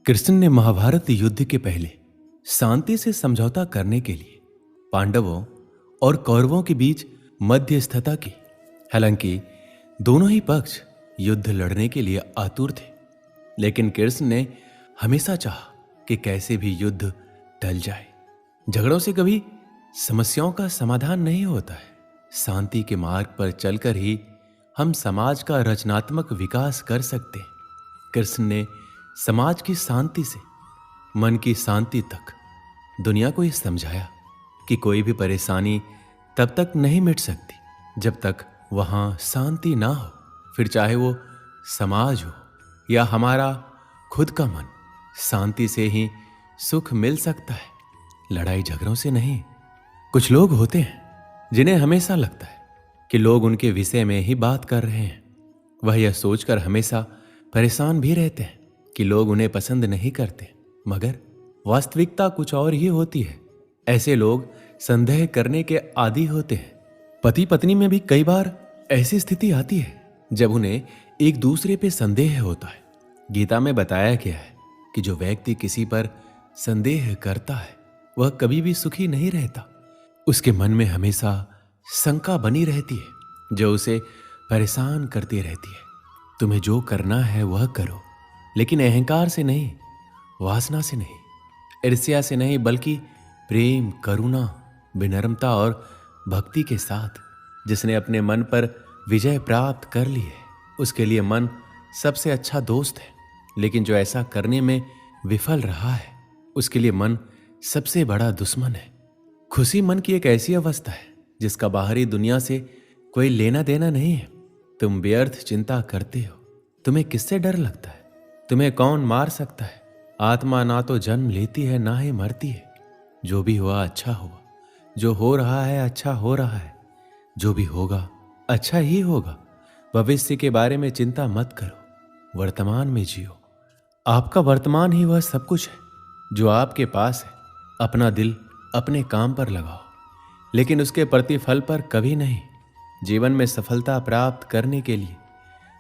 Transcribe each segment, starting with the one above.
कृष्ण ने महाभारत युद्ध के पहले शांति से समझौता करने के लिए पांडवों और कौरवों के बीच मध्यस्थता की। हालांकि दोनों ही पक्ष युद्ध लड़ने के लिए आतुर थे, लेकिन कृष्ण ने हमेशा चाहा कि कैसे भी युद्ध टल जाए। झगड़ों से कभी समस्याओं का समाधान नहीं होता है। शांति के मार्ग पर चलकर ही हम समाज का रचनात्मक विकास कर सकते हैं। कृष्ण ने समाज की शांति से मन की शांति तक दुनिया को यह समझाया कि कोई भी परेशानी तब तक नहीं मिट सकती जब तक वहां शांति ना हो। फिर चाहे वो समाज हो या हमारा खुद का मन, शांति से ही सुख मिल सकता है, लड़ाई झगड़ों से नहीं। कुछ लोग होते हैं जिन्हें हमेशा लगता है कि लोग उनके विषय में ही बात कर रहे हैं। वह यह सोचकर हमेशा परेशान भी रहते हैं कि लोग उन्हें पसंद नहीं करते, मगर वास्तविकता कुछ और ही होती है। ऐसे लोग संदेह करने के आदी होते हैं। पति पत्नी में भी कई बार ऐसी स्थिति आती है जब उन्हें एक दूसरे पे संदेह होता है। गीता में बताया गया है कि जो व्यक्ति किसी पर संदेह करता है वह कभी भी सुखी नहीं रहता। उसके मन में हमेशा शंका बनी रहती है जो उसे परेशान करती रहती है। तुम्हें जो करना है वह करो, लेकिन अहंकार से नहीं, वासना से नहीं, ईर्ष्या से नहीं, बल्कि प्रेम, करुणा, विनम्रता और भक्ति के साथ। जिसने अपने मन पर विजय प्राप्त कर ली है उसके लिए मन सबसे अच्छा दोस्त है, लेकिन जो ऐसा करने में विफल रहा है उसके लिए मन सबसे बड़ा दुश्मन है। खुशी मन की एक ऐसी अवस्था है जिसका बाहरी दुनिया से कोई लेना देना नहीं है। तुम व्यर्थ चिंता करते हो। तुम्हें किससे डर लगता है? तुम्हें कौन मार सकता है? आत्मा ना तो जन्म लेती है ना ही मरती है। जो भी हुआ अच्छा हुआ, जो हो रहा है अच्छा हो रहा है, जो भी होगा अच्छा ही होगा। भविष्य के बारे में चिंता मत करो, वर्तमान में जियो। आपका वर्तमान ही वह सब कुछ है जो आपके पास है। अपना दिल अपने काम पर लगाओ, लेकिन उसके प्रतिफल पर कभी नहीं। जीवन में सफलता प्राप्त करने के लिए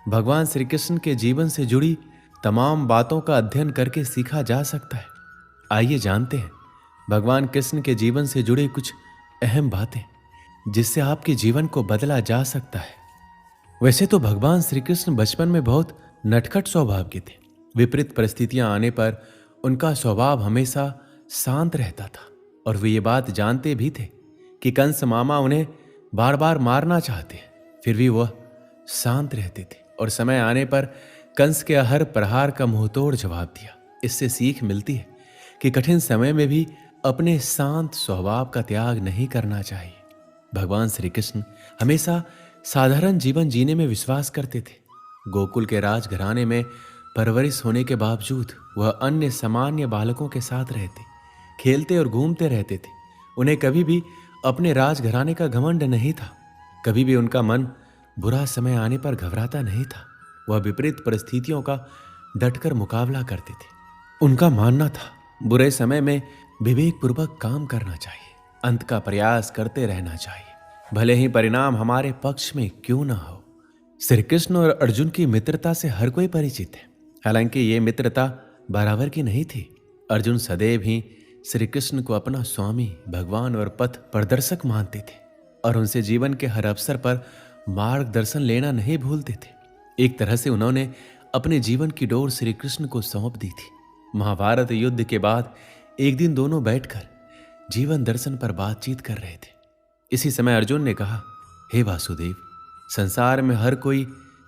भगवान श्री कृष्ण के जीवन से जुड़ी तमाम बातों का अध्ययन करके सीखा जा सकता है। आइए जानते हैं भगवान कृष्ण के जीवन से जुड़े कुछ अहम बातें जिससे आपके जीवन को बदला जा सकता है। वैसे तो भगवान श्री कृष्ण बचपन में बहुत नटखट स्वभाव के थे। विपरीत परिस्थितियां आने पर उनका स्वभाव हमेशा शांत रहता था और वे ये बात जानते भी थे कि कंस मामा उन्हें बार बार मारना चाहते हैं, फिर भी वह शांत रहते थे और समय आने पर कंस के हर प्रहार का मुंहतोड़ जवाब दिया। इससे सीख मिलती है कि कठिन समय में भी अपने शांत स्वभाव का त्याग नहीं करना चाहिए। भगवान श्री कृष्ण हमेशा साधारण जीवन जीने में विश्वास करते थे। गोकुल के राजघराने में परवरिश होने के बावजूद वह अन्य सामान्य बालकों के साथ रहते, खेलते और घूमते रहते थे। उन्हें कभी भी अपने राजघराने का घमंड नहीं था। कभी भी उनका मन बुरा समय आने पर घबराता नहीं था। वह विपरीत परिस्थितियों का डटकर मुकाबला करते थे। उनका मानना था बुरे समय में विवेकपूर्वक काम करना चाहिए, अंत का प्रयास करते रहना चाहिए, भले ही परिणाम हमारे पक्ष में क्यों ना हो। श्री कृष्ण और अर्जुन की मित्रता से हर कोई परिचित है। हालांकि ये मित्रता बराबर की नहीं थी। अर्जुन सदैव ही श्री कृष्ण को अपना स्वामी, भगवान और पथ प्रदर्शक मानते थे और उनसे जीवन के हर अवसर पर मार्गदर्शन लेना नहीं भूलते थे। एक तरह से उन्होंने अपने जीवन की डोर श्री कृष्ण को सौंप दी थी। महाभारत युद्ध के बाद एक दिन दोनों बैठकर जीवन दर्शन पर बातचीत कर रहे थे। इसी समय अर्जुन ने कहा, हे वासुदेव, संसार में हर कोई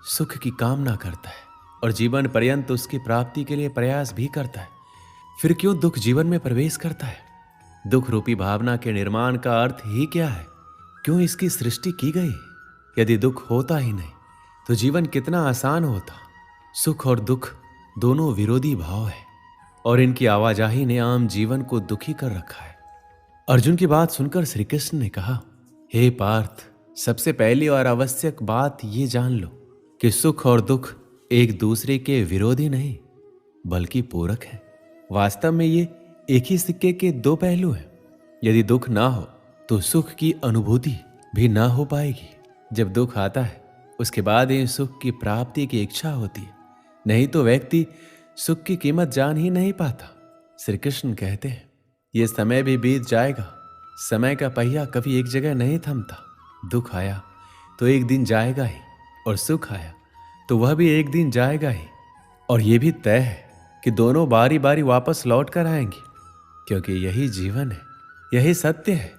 सुख की कामना करता है और जीवन पर्यंत उसकी प्राप्ति के लिए प्रयास भी करता है। फिर क्यों दुख जीवन में प्रवेश करता है? दुख रूपी भावना के निर्माण का अर्थ ही क्या है? क्यों इसकी सृष्टि की गई? यदि दुख होता ही नहीं तो जीवन कितना आसान होता। सुख और दुख दोनों विरोधी भाव है और इनकी आवाजाही ने आम जीवन को दुखी कर रखा है। अर्जुन की बात सुनकर श्री कृष्ण ने कहा, हे पार्थ, सबसे पहली और आवश्यक बात ये जान लो कि सुख और दुख एक दूसरे के विरोधी नहीं बल्कि पूरक हैं। वास्तव में ये एक ही सिक्के के दो पहलू हैं। यदि दुख ना हो तो सुख की अनुभूति भी ना हो पाएगी। जब दुख आता है उसके बाद ही सुख की प्राप्ति की इच्छा होती है। नहीं तो व्यक्ति सुख की कीमत जान ही नहीं पाता। श्री कृष्ण कहते हैं, ये समय भी बीत जाएगा, समय का पहिया कभी एक जगह नहीं थमता। दुख आया तो एक दिन जाएगा ही, और सुख आया तो वह भी एक दिन जाएगा ही। और यह भी तय है कि दोनों बारी बारी वापस लौट कर आएंगे, क्योंकि यही जीवन है, यही सत्य है।